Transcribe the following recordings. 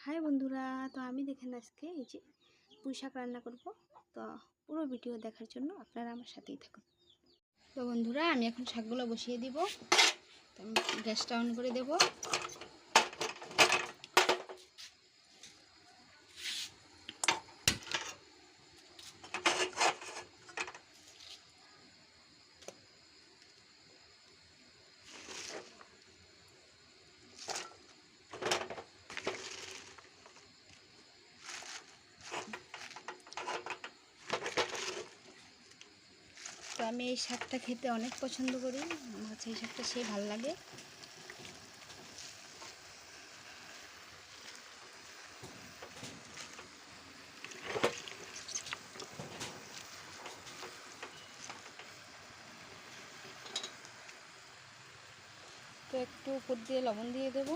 High বন্ধুরা, তো আমি দেখেন আজকে এই যে পুঁই শাক রান্না করব। তো পুরো ভিডিও দেখার জন্য আপনারা আমার সাথেই থাকুন। তো বন্ধুরা, আমি এখন শাকগুলো বসিয়ে দিব। তো আমি গ্যাসটা অন করে দেব। তো আমি এই শাকটা খেতে অনেক পছন্দ করি, আমার কাছে এই শাকটা সেই ভালো লাগে। তো একটু উপর দিয়ে লবণ দিয়ে দেব।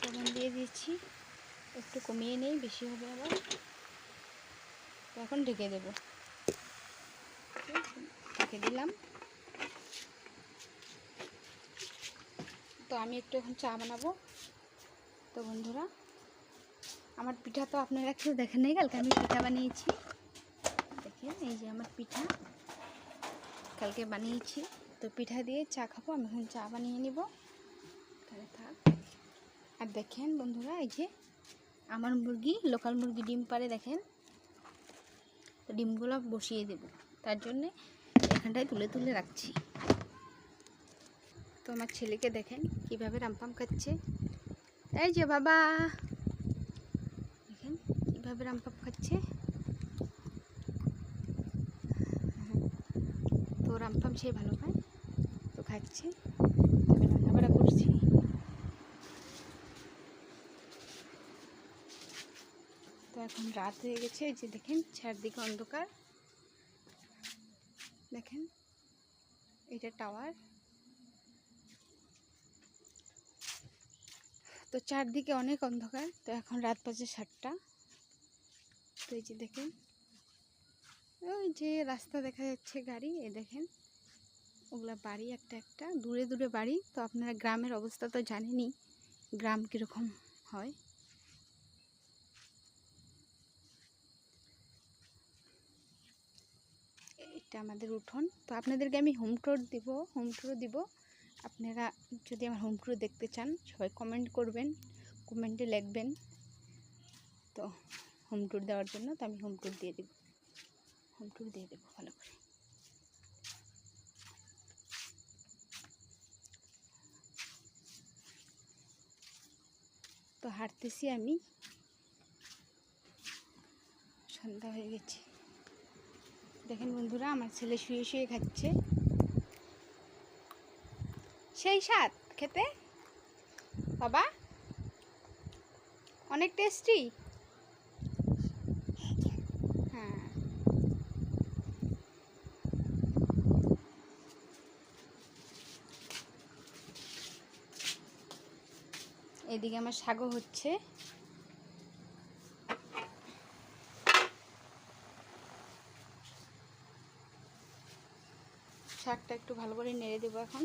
লবণ দিয়ে দিয়েছি, একটু কমিয়ে নেই, বেশি হবে আবার। তো এখন ঢেকে দেব। ঢেকে দিলাম। তো আমি একটু এখন চা বানাবো। তো বন্ধুরা, আমার পিঠা তো আপনারা কেউ দেখেন নাই, কালকে আমি পিঠা বানিয়েছি। দেখেন এই যে আমার পিঠা কালকে বানিয়েছি। তো পিঠা দিয়ে চা খাবো। আমি এখন চা বানিয়ে নিব, তাহলে থাক। আর দেখেন বন্ধুরা, এই যে আমার মুরগি, লোকাল মুরগি ডিম পাড়ে দেখেন। তো ডিমগুলো বসিয়ে দেব, তার জন্যে এখানটায় তুলে তুলে রাখছি। তো আমার ছেলেকে দেখেন কীভাবে রামপাম খাচ্ছে। এই যে বাবা, দেখেন কীভাবে রামপাম খাচ্ছে। তো রামপাম সে ভালো পায়, তো খাচ্ছে। রান্নাবাড়া করছি। তো এখন রাত হয়ে গেছে। এই যে দেখেন চারদিকে অন্ধকার। দেখেন এটা টাওয়ার। তো চারদিকে অনেক অন্ধকার। তো এখন রাত বাজে 7টা। তো এই যে দেখেন, ওই যে রাস্তা দেখা যাচ্ছে গাড়ি, এই দেখেন ওগুলা বাড়ি একটা একটা দূরে দূরে বাড়ি। তো আপনারা গ্রামের অবস্থা তো জানেনই, গ্রাম কীরকম হয়। এটা আমাদের উঠোন। তো আপনাদেরকে আমি হোম ট্যুর দিব। আপনারা যদি আমার হোম ট্যুর দেখতে চান, সবাই কমেন্ট করবেন, কমেন্টে লিখবেন। তো হোম ট্যুর দেওয়ার জন্য তো আমি হোম ট্যুর দিয়ে দেবো ভালো করে। তো হাঁটতেছি আমি, সন্ধ্যা হয়ে গেছে। দেখেন বন্ধুরা, আমার ছেলে শুয়ে শুয়ে খাচ্ছে। সেই স্বাদ খেতে বাবা, অনেক টেস্টি। হ্যাঁ, এদিকে আমার শাকও হচ্ছে। শাকটা একটু ভালো করে নেড়ে দেবো এখন।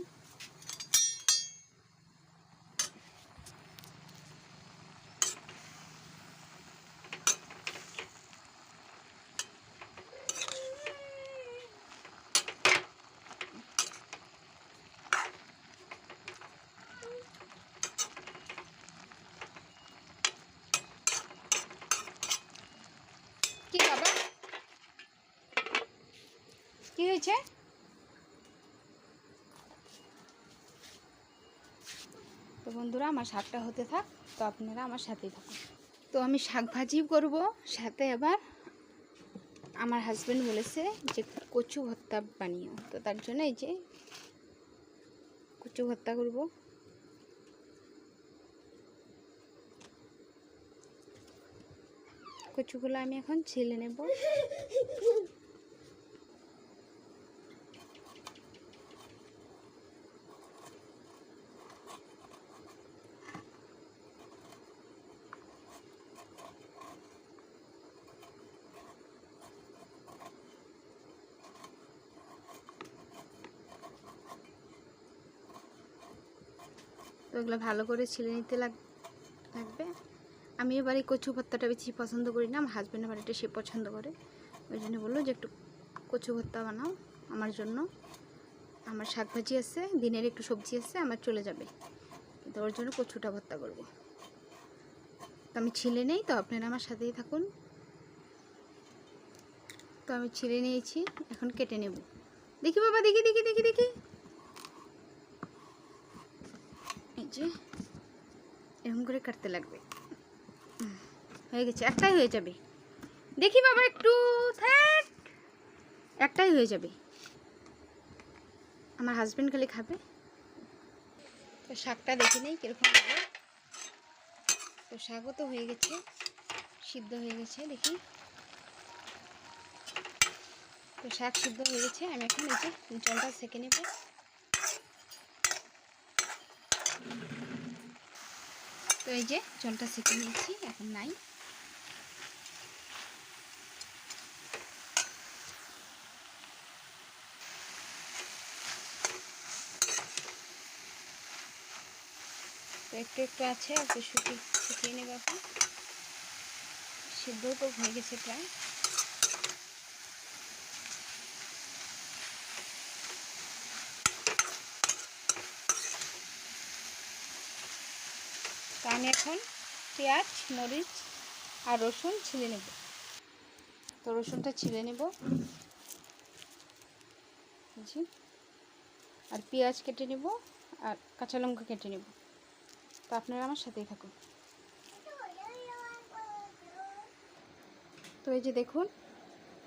কি বাবা, কি হয়েছে? তো বন্ধুরা, আমার শাকটা হতে থাক, তো আপনারা আমার সাথেই থাকুন। তো আমি শাক ভাজি করব, সাথে আবার আমার হাজব্যান্ড বলেছে যে কচু ভর্তা বানিও। তো তার জন্য এই যে কচু ভর্তা করব। কচুগুলো আমি এখন ছিলে নেব। তো এগুলো ভালো করে ছিলে নিতে লাগবে। আমি এবার এই কচু ভর্তাটা বেশি পছন্দ করি না, আমার হাজব্যান্ডের বাড়িতে সে পছন্দ করে, ওই জন্য বললো যে একটু কচু ভর্তা বানাও আমার জন্য। আমার শাক ভাজি আছে, দিনের একটু সবজি আছে, আমার চলে যাবে, কিন্তু ওর জন্য কচুটা ভর্তা করবো। তো আমি ছিলে নেই, তো আপনারা আমার সাথেই থাকুন। তো আমি ছিলে নিয়েছি, এখন কেটে নেব। দেখি বাবা, দেখি দেখি দেখি দেখি, এই যে এরকম করে কাটতে লাগবে। হয়ে গেছে, একটাই হয়ে যাবে। দেখি বাবা একটু থাক, একটাই হয়ে যাবে, আমার হাজব্যান্ড খালি খাবে। তো শাকটা দেখে নেই কীরকম হবে। তো শাকও তো হয়ে গেছে, সিদ্ধ হয়ে গেছে, দেখি। তো শাক সিদ্ধ হয়ে গেছে, আমি এখন এই যে জলটা সেঁকে নেব। তো এই যে জলটা সেঁকে নিয়েছি, এখন নাই। তো একটু একটু আছে, একটু শুকিয়ে নেব এখন। সিদ্ধও তো হয়ে গেছে প্রায়। তো আমি এখন পেঁয়াজ, মরিচ আর রসুন ছিলে নেব। তো রসুনটা ছিলে নেব, জি। আর পেঁয়াজ কেটে নেব, আর কাঁচা লঙ্কা কেটে নেব। তো আপনারা আমার সাথেই থাকুন। তো এই যে দেখুন,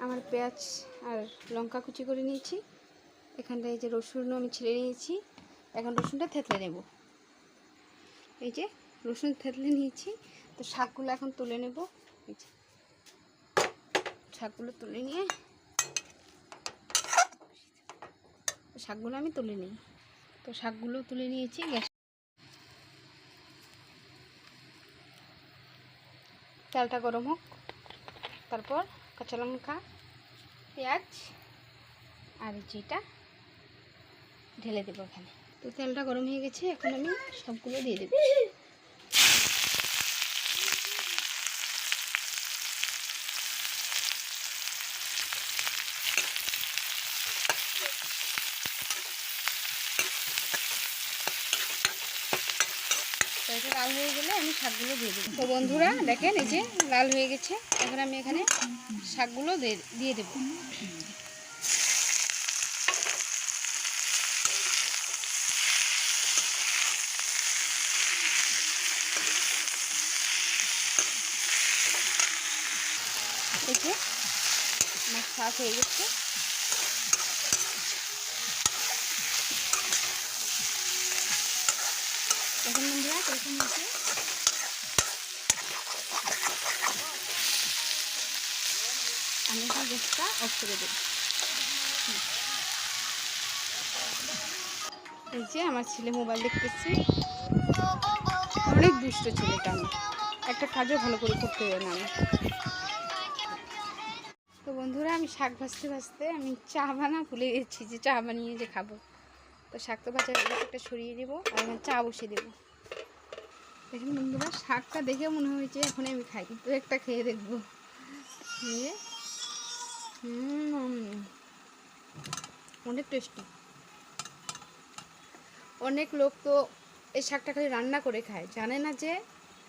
আমার পেঁয়াজ আর লঙ্কা কুচি করে নিয়েছি। এখানটায় এই যে রসুনও আমি ছিলে নিয়েছি, এখন রসুনটা থেতলে নেব। এই যে রসুন থেতলে নিয়েছি। তো শাকগুলো এখন তুলে নেব। এই যে শাকগুলো তুলে নিয়ে, শাকগুলো আমি তুলে নিই। তো শাকগুলো তুলে নিয়েছি। গ্যাস তেলটা গরম হোক, তারপর কাঁচা লঙ্কা, পেঁয়াজ আর যেটা ঢেলে দেবো এখানে। তো তেলটা গরম হয়ে গেছে, এখন আমি সবগুলো দিয়ে দেবো। তো এটা লাল হয়ে গেলে আমি শাকগুলো দিয়ে দেবো। তো বন্ধুরা দেখেন, এই যে লাল হয়ে গেছে, এখন আমি এখানে শাকগুলো দিয়ে দেবো। এই যে আমার শাক হয়ে গেছে। এখন বন্ধুরা এরকম হয়েছে, আমি এখন গ্যাসটা অফ করে দেব। এই যে আমার ছেলে মোবাইল দেখতেছে, অনেক দুষ্ট ছেলেটা, আমি একটা কাজও ভালো করে করতে দেয় না আমি। তো বন্ধুরা আমি শাক ভাজতে ভাজতে আমি চা ভুলে গেছি যে চা বানিয়ে যে খাবো। তো শাক তো ভাজা একটা সরিয়ে দেবো, আর এখন চা বসিয়ে দেবো। দেখুন বন্ধুরা, শাকটা দেখে মনে হয়েছে এখন আমি খাই, কিন্তু একটা খেয়ে দেখবো। অনেক টেস্টি। অনেক লোক তো এই শাকটা খালি রান্না করে খায়, জানে না যে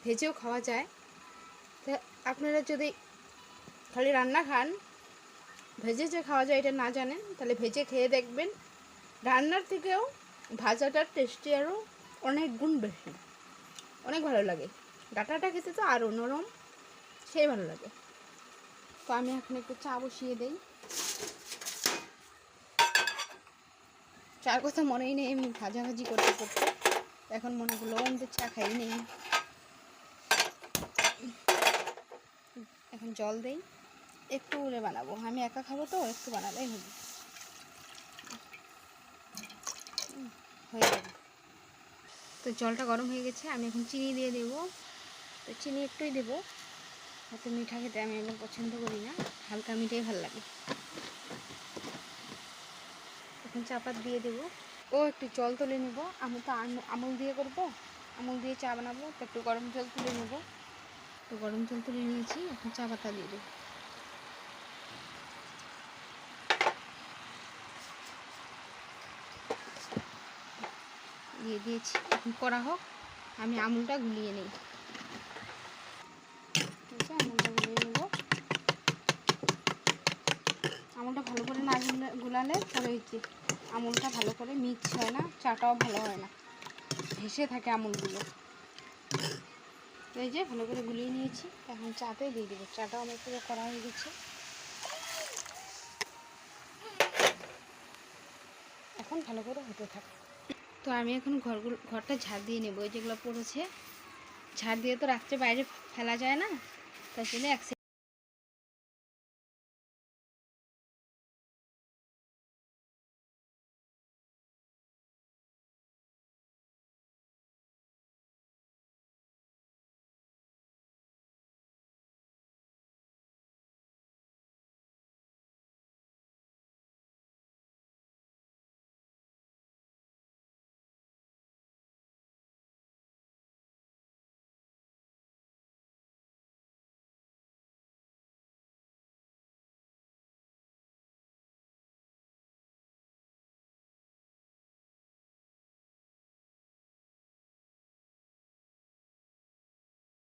ভেজেও খাওয়া যায়। তো আপনারা যদি খালি রান্না খান, ভেজে যে খাওয়া যায় এটা না জানেন, তাহলে ভেজে খেয়ে দেখবেন। রান্নার থেকেও ভাজাটার টেস্টি আরও অনেক গুণ বেশি, অনেক ভালো লাগে। ডাঁটাটা খেতে তো আরও নরম, সেই ভালো লাগে। তো আমি এখন একটু চা বসিয়ে দিই। চার কথা মনেই নেই এমনি ভাজাভাজি করতে করতে, এখন মনে হলো আমাদের চা খাই নেই। এখন জল দেই, একটু উড়ে বানাবো, আমি একা খাবো তো একটু বানালেই হবে, হয়ে যাবে। তো জলটা গরম হয়ে গেছে, আমি এখন চিনি দিয়ে দেবো। তো চিনি একটুই দেবো, হয়তো মিঠা খেতে আমি একদম পছন্দ করি না, হালকা মিঠাই ভালো লাগে। এখন চাপা দিয়ে দেবো। ও একটু জল তুলে নেব, আমি তো আমুল দিয়ে করবো, আমুল দিয়ে চা বানাবো, তো একটু গরম জল তুলে নেব। তো গরম জল তুলে নিয়েছি, এখন চা পাতা দিয়ে দেবো। দিয়ে দিয়েছি, এখন করা হোক, আমি আমুলটা গুলিয়ে নিই। ঠিক আছে, আমুলটা গুলিয়ে নেব। আমুলটা ভালো করে না গুলালে তবে হচ্ছে আমুলটা ভালো করে মিক্স হয় না, চাটাও ভালো হয় না, ভেসে থাকে আমুলগুলো। এই যে ভালো করে গুলিয়ে নিয়েছি, এখন চাতে দিয়ে দেবো। চাটাও আমার পুরো করা হয়ে গেছে, এখন ভালো করে হতে থাকে। তো আমি এখন ঘরটা ঝাড় দিয়ে নেবো, যেগুলো পড়েছে ঝাড় দিয়ে তো রাত্রে বাইরে ফেলা যায় না, তার জন্য